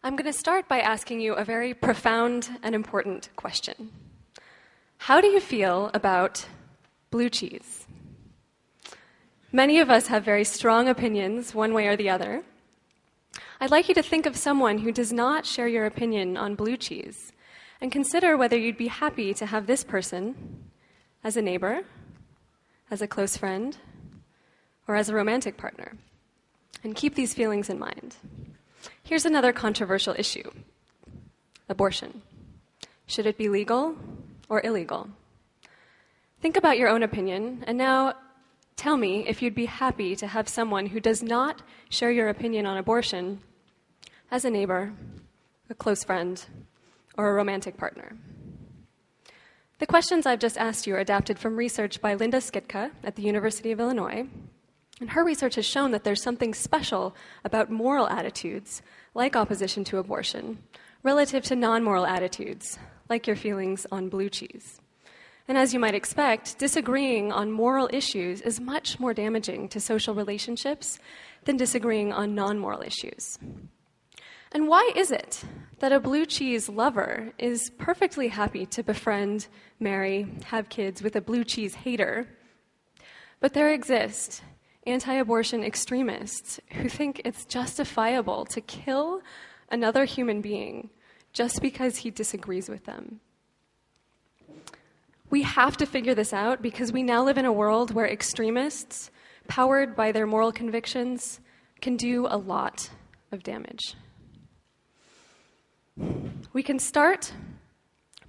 I'm going to start by asking you a very profound and important question. How do you feel about blue cheese? Many of us have very strong opinions, one way or the other. I'd like you to think of someone who does not share your opinion on blue cheese and consider whether you'd be happy to have this person as a neighbor, as a close friend, or as a romantic partner. And keep these feelings in mind. Here's another controversial issue: abortion. Should it be legal or illegal? Think about your own opinion, and now tell me if you'd be happy to have someone who does not share your opinion on abortion as a neighbor, a close friend, or a romantic partner. The questions I've just asked you are adapted from research by Linda Skitka at the University of Illinois. And her research has shown that there's something special about moral attitudes, like opposition to abortion, relative to non-moral attitudes, like your feelings on blue cheese. And as you might expect, disagreeing on moral issues is much more damaging to social relationships than disagreeing on non-moral issues. And why is it that a blue cheese lover is perfectly happy to befriend, marry, have kids with a blue cheese hater, but there exist anti-abortion extremists who think it's justifiable to kill another human being just because he disagrees with them? We have to figure this out because we now live in a world where extremists, powered by their moral convictions, can do a lot of damage. We can start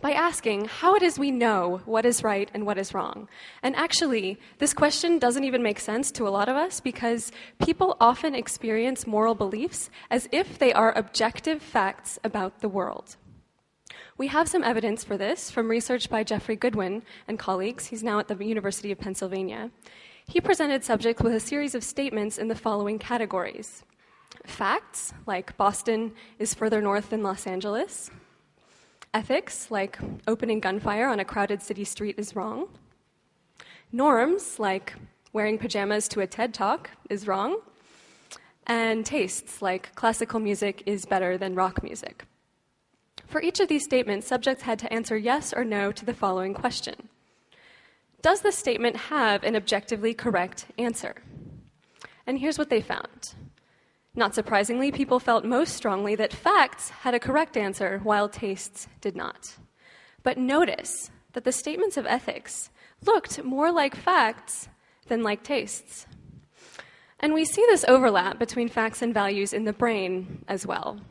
by asking how it is we know what is right and what is wrong. And actually, this question doesn't even make sense to a lot of us because people often experience moral beliefs as if they are objective facts about the world. We have some evidence for this from research by Jeffrey Goodwin and colleagues. He's now at the University of Pennsylvania. He presented subjects with a series of statements in the following categories: facts, like Boston is further north than Los Angeles; ethics, like opening gunfire on a crowded city street is wrong; norms, like wearing pajamas to a TED Talk is wrong; and tastes, like classical music is better than rock music. For each of these statements, subjects had to answer yes or no to the following question: does the statement have an objectively correct answer? And here's what they found. Not surprisingly, people felt most strongly that facts had a correct answer, while tastes did not. But notice that the statements of ethics looked more like facts than like tastes. And we see this overlap between facts and values in the brain as well.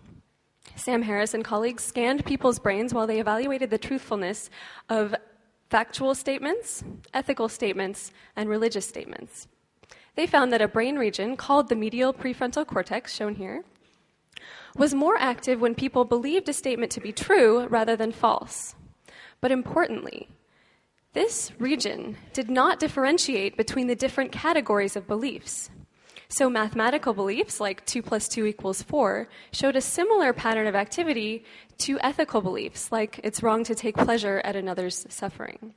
Sam Harris and colleagues scanned people's brains while they evaluated the truthfulness of factual statements, ethical statements, and religious statements. They found that a brain region called the medial prefrontal cortex, shown here, was more active when people believed a statement to be true rather than false. But importantly, this region did not differentiate between the different categories of beliefs. So mathematical beliefs, like 2 + 2 = 4, showed a similar pattern of activity to ethical beliefs, like it's wrong to take pleasure at another's suffering.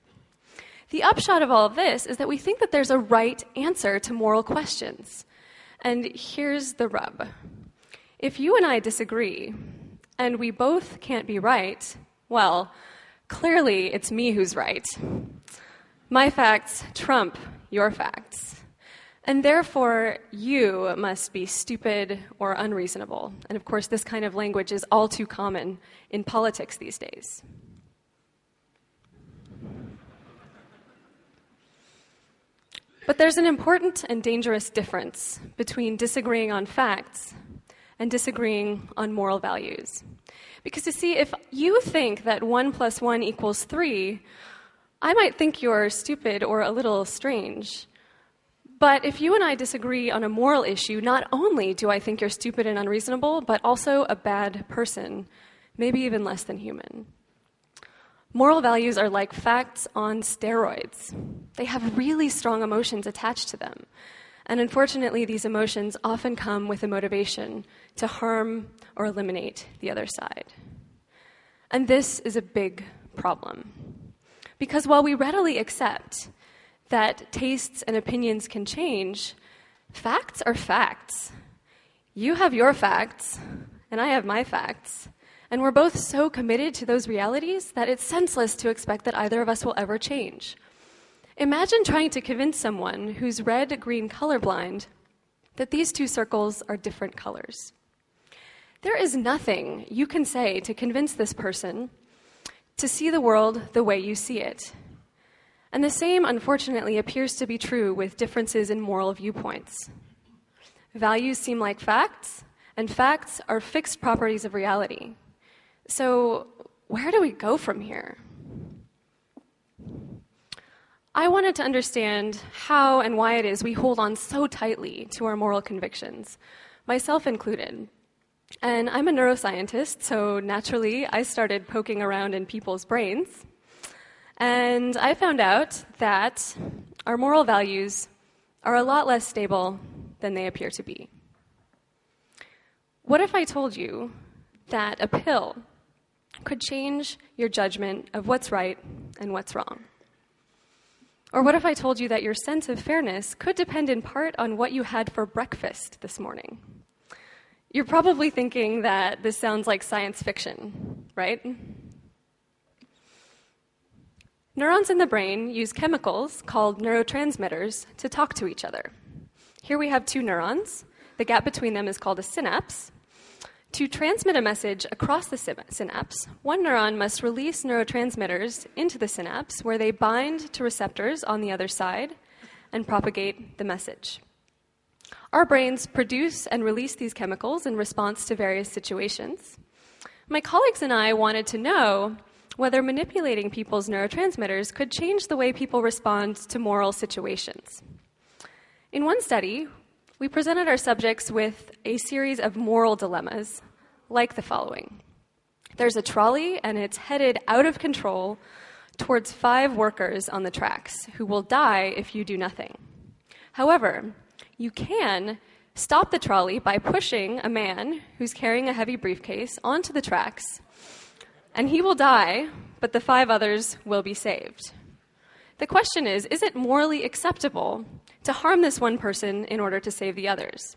The upshot of all of this is that we think that there's a right answer to moral questions. And here's the rub. If you and I disagree, and we both can't be right, well, clearly it's me who's right. My facts trump your facts. And therefore, you must be stupid or unreasonable. And of course, this kind of language is all too common in politics these days. But there's an important and dangerous difference between disagreeing on facts and disagreeing on moral values. Because you see, if you think that 1 + 1 = 3, I might think you're stupid or a little strange. But if you and I disagree on a moral issue, not only do I think you're stupid and unreasonable, but also a bad person, maybe even less than human. Moral values are like facts on steroids. They have really strong emotions attached to them. And unfortunately, these emotions often come with a motivation to harm or eliminate the other side. And this is a big problem. Because while we readily accept that tastes and opinions can change, facts are facts. You have your facts, and I have my facts. And we're both so committed to those realities that it's senseless to expect that either of us will ever change. Imagine trying to convince someone who's red-green colorblind that these two circles are different colors. There is nothing you can say to convince this person to see the world the way you see it. And the same, unfortunately, appears to be true with differences in moral viewpoints. Values seem like facts, and facts are fixed properties of reality. So, where do we go from here? I wanted to understand how and why it is we hold on so tightly to our moral convictions, myself included. And I'm a neuroscientist, so naturally I started poking around in people's brains. And I found out that our moral values are a lot less stable than they appear to be. What if I told you that a pill could change your judgment of what's right and what's wrong? Or what if I told you that your sense of fairness could depend in part on what you had for breakfast this morning? You're probably thinking that this sounds like science fiction, right? Neurons in the brain use chemicals called neurotransmitters to talk to each other. Here we have two neurons. The gap between them is called a synapse. To transmit a message across the synapse, one neuron must release neurotransmitters into the synapse where they bind to receptors on the other side and propagate the message. Our brains produce and release these chemicals in response to various situations. My colleagues and I wanted to know whether manipulating people's neurotransmitters could change the way people respond to moral situations. In one study, we presented our subjects with a series of moral dilemmas, like the following. There's a trolley, and it's headed out of control towards 5 workers on the tracks who will die if you do nothing. However, you can stop the trolley by pushing a man who's carrying a heavy briefcase onto the tracks, and he will die, but the 5 others will be saved. The question is it morally acceptable to harm this one person in order to save the others?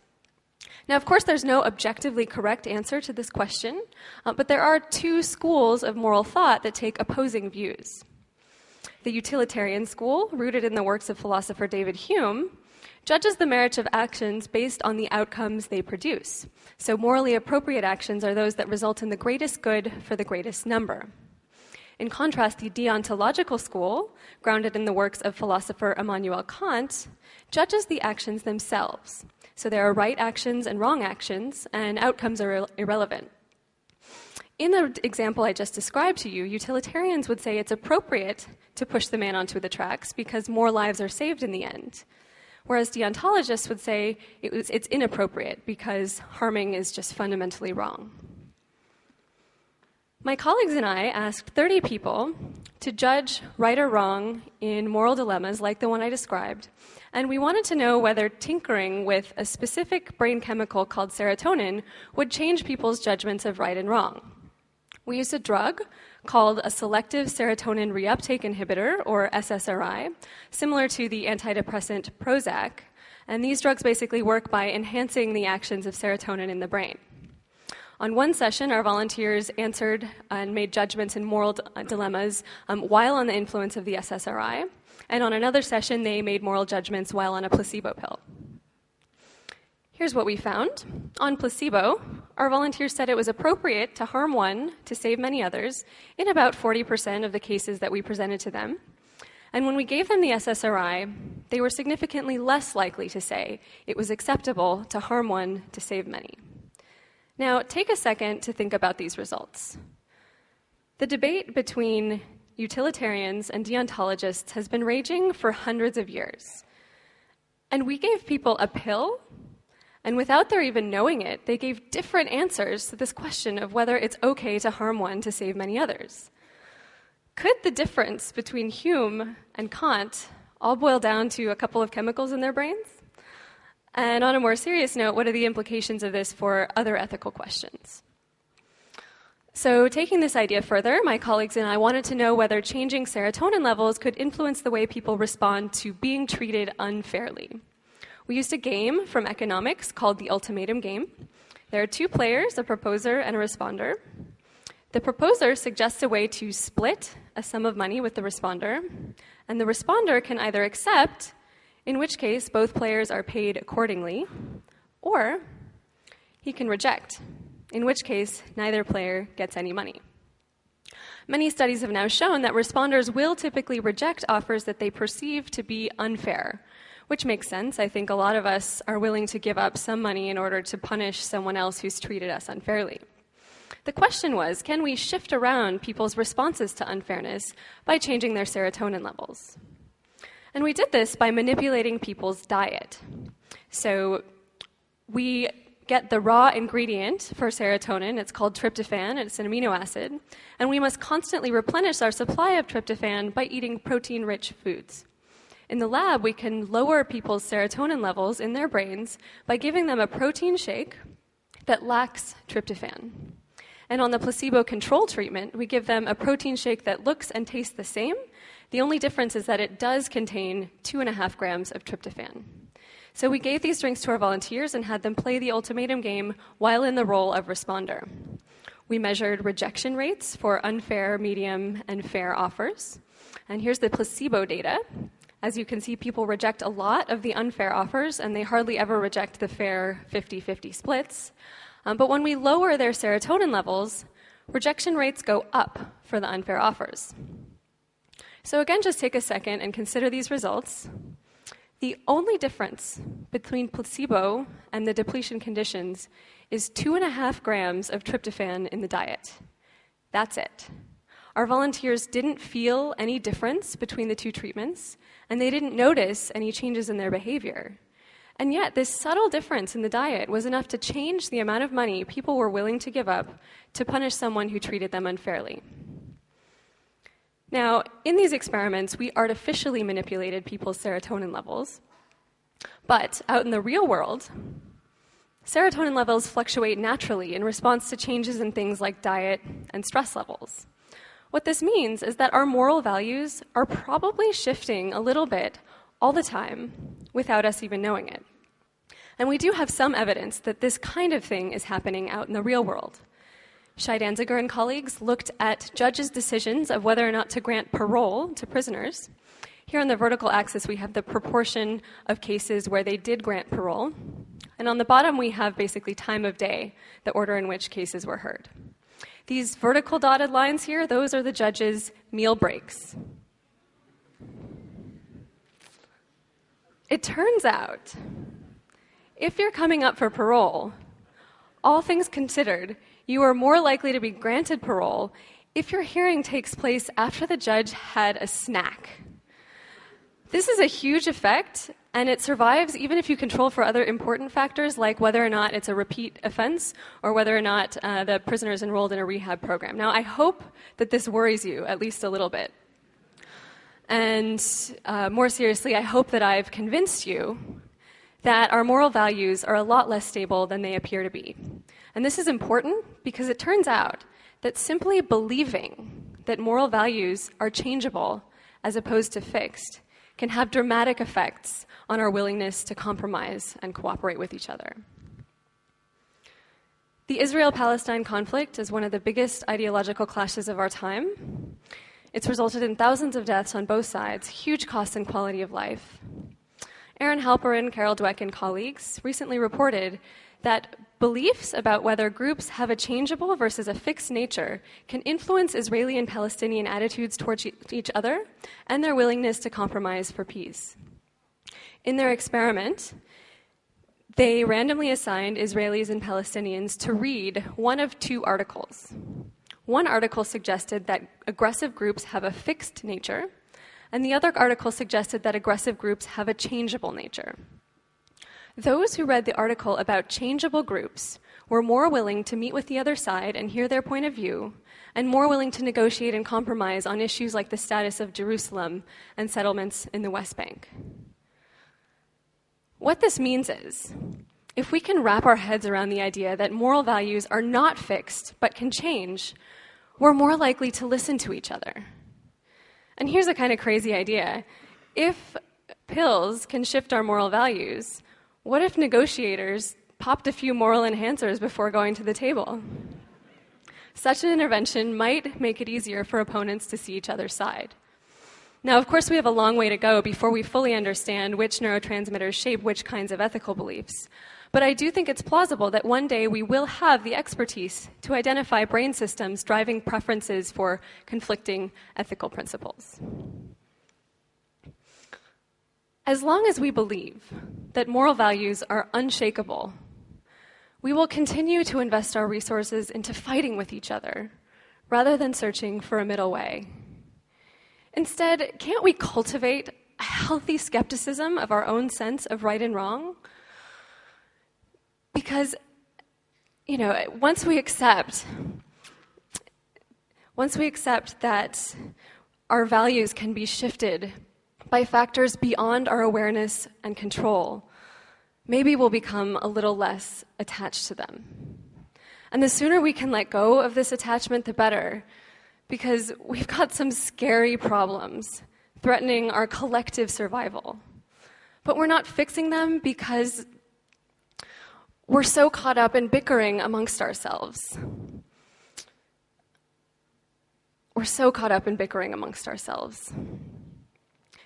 Now, of course, there's no objectively correct answer to this question, but there are 2 schools of moral thought that take opposing views. The utilitarian school, rooted in the works of philosopher David Hume, judges the merit of actions based on the outcomes they produce. So morally appropriate actions are those that result in the greatest good for the greatest number. In contrast, the deontological school, grounded in the works of philosopher Immanuel Kant, judges the actions themselves. So there are right actions and wrong actions, and outcomes are irrelevant. In the example I just described to you, utilitarians would say it's appropriate to push the man onto the tracks because more lives are saved in the end. Whereas deontologists would say it's inappropriate because harming is just fundamentally wrong. My colleagues and I asked 30 people to judge right or wrong in moral dilemmas like the one I described, and we wanted to know whether tinkering with a specific brain chemical called serotonin would change people's judgments of right and wrong. We used a drug called a selective serotonin reuptake inhibitor, or SSRI, similar to the antidepressant Prozac, and these drugs basically work by enhancing the actions of serotonin in the brain. On one session, our volunteers answered and made judgments in moral dilemmas while on the influence of the SSRI, and on another session, they made moral judgments while on a placebo pill. Here's what we found. On placebo, our volunteers said it was appropriate to harm one to save many others in about 40% of the cases that we presented to them. And when we gave them the SSRI, they were significantly less likely to say it was acceptable to harm one to save many. Now, take a second to think about these results. The debate between utilitarians and deontologists has been raging for hundreds of years. And we gave people a pill, and without their even knowing it, they gave different answers to this question of whether it's okay to harm one to save many others. Could the difference between Hume and Kant all boil down to a couple of chemicals in their brains? And on a more serious note, what are the implications of this for other ethical questions? So taking this idea further, my colleagues and I wanted to know whether changing serotonin levels could influence the way people respond to being treated unfairly. We used a game from economics called the ultimatum game. There are two players, a proposer and a responder. The proposer suggests a way to split a sum of money with the responder, and the responder can either accept, in which case both players are paid accordingly, or he can reject, in which case neither player gets any money. Many studies have now shown that responders will typically reject offers that they perceive to be unfair, which makes sense. I think a lot of us are willing to give up some money in order to punish someone else who's treated us unfairly. The question was, can we shift around people's responses to unfairness by changing their serotonin levels? And we did this by manipulating people's diet. So we get the raw ingredient for serotonin. It's called tryptophan. It's an amino acid. And we must constantly replenish our supply of tryptophan by eating protein-rich foods. In the lab, we can lower people's serotonin levels in their brains by giving them a protein shake that lacks tryptophan. And on the placebo control treatment, we give them a protein shake that looks and tastes the same. The only difference is that it does contain 2.5 grams of tryptophan. So we gave these drinks to our volunteers and had them play the ultimatum game while in the role of responder. We measured rejection rates for unfair, medium, and fair offers. And here's the placebo data. As you can see, people reject a lot of the unfair offers, and they hardly ever reject the fair 50-50 splits. But when we lower their serotonin levels, rejection rates go up for the unfair offers. So again, just take a second and consider these results. The only difference between placebo and the depletion conditions is 2.5 grams of tryptophan in the diet. That's it. Our volunteers didn't feel any difference between the two treatments, and they didn't notice any changes in their behavior. And yet, this subtle difference in the diet was enough to change the amount of money people were willing to give up to punish someone who treated them unfairly. Now, in these experiments, we artificially manipulated people's serotonin levels. But out in the real world, serotonin levels fluctuate naturally in response to changes in things like diet and stress levels. What this means is that our moral values are probably shifting a little bit all the time without us even knowing it. And we do have some evidence that this kind of thing is happening out in the real world. Shai Danziger and colleagues looked at judges' decisions of whether or not to grant parole to prisoners. Here on the vertical axis, we have the proportion of cases where they did grant parole. And on the bottom, we have basically time of day, the order in which cases were heard. These vertical dotted lines here, those are the judges' meal breaks. It turns out, if you're coming up for parole, all things considered, you are more likely to be granted parole if your hearing takes place after the judge had a snack. This is a huge effect, and it survives even if you control for other important factors like whether or not it's a repeat offense or whether or not the prisoner is enrolled in a rehab program. Now, I hope that this worries you at least a little bit. And more seriously, I hope that I've convinced you that our moral values are a lot less stable than they appear to be. And this is important because it turns out that simply believing that moral values are changeable as opposed to fixed can have dramatic effects on our willingness to compromise and cooperate with each other. The Israel-Palestine conflict is one of the biggest ideological clashes of our time. It's resulted in thousands of deaths on both sides, huge costs in quality of life. Aaron Halperin, Carol Dweck, and colleagues recently reported that beliefs about whether groups have a changeable versus a fixed nature can influence Israeli and Palestinian attitudes towards each other and their willingness to compromise for peace. In their experiment, they randomly assigned Israelis and Palestinians to read one of two articles. One article suggested that aggressive groups have a fixed nature, and the other article suggested that aggressive groups have a changeable nature. Those who read the article about changeable groups were more willing to meet with the other side and hear their point of view, and more willing to negotiate and compromise on issues like the status of Jerusalem and settlements in the West Bank. What this means is, if we can wrap our heads around the idea that moral values are not fixed but can change, we're more likely to listen to each other. And here's a kind of crazy idea. If pills can shift our moral values, what if negotiators popped a few moral enhancers before going to the table. Such an intervention might make it easier for opponents to see each other's side. Now, of course, we have a long way to go before we fully understand which neurotransmitters shape which kinds of ethical beliefs. But I do think it's plausible that one day we will have the expertise to identify brain systems driving preferences for conflicting ethical principles. As long as we believe that moral values are unshakable, we will continue to invest our resources into fighting with each other rather than searching for a middle way. Instead, can't we cultivate a healthy skepticism of our own sense of right and wrong? Because, once we accept that our values can be shifted by factors beyond our awareness and control, maybe we'll become a little less attached to them. And the sooner we can let go of this attachment, the better, because we've got some scary problems threatening our collective survival. But we're not fixing them because we're so caught up in bickering amongst ourselves.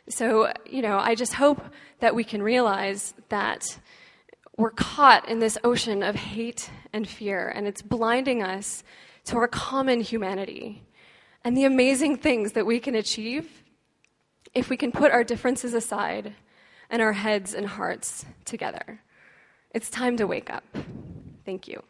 So, I just hope that we can realize that we're caught in this ocean of hate and fear, and it's blinding us to our common humanity and the amazing things that we can achieve if we can put our differences aside and our heads and hearts together. It's time to wake up. Thank you.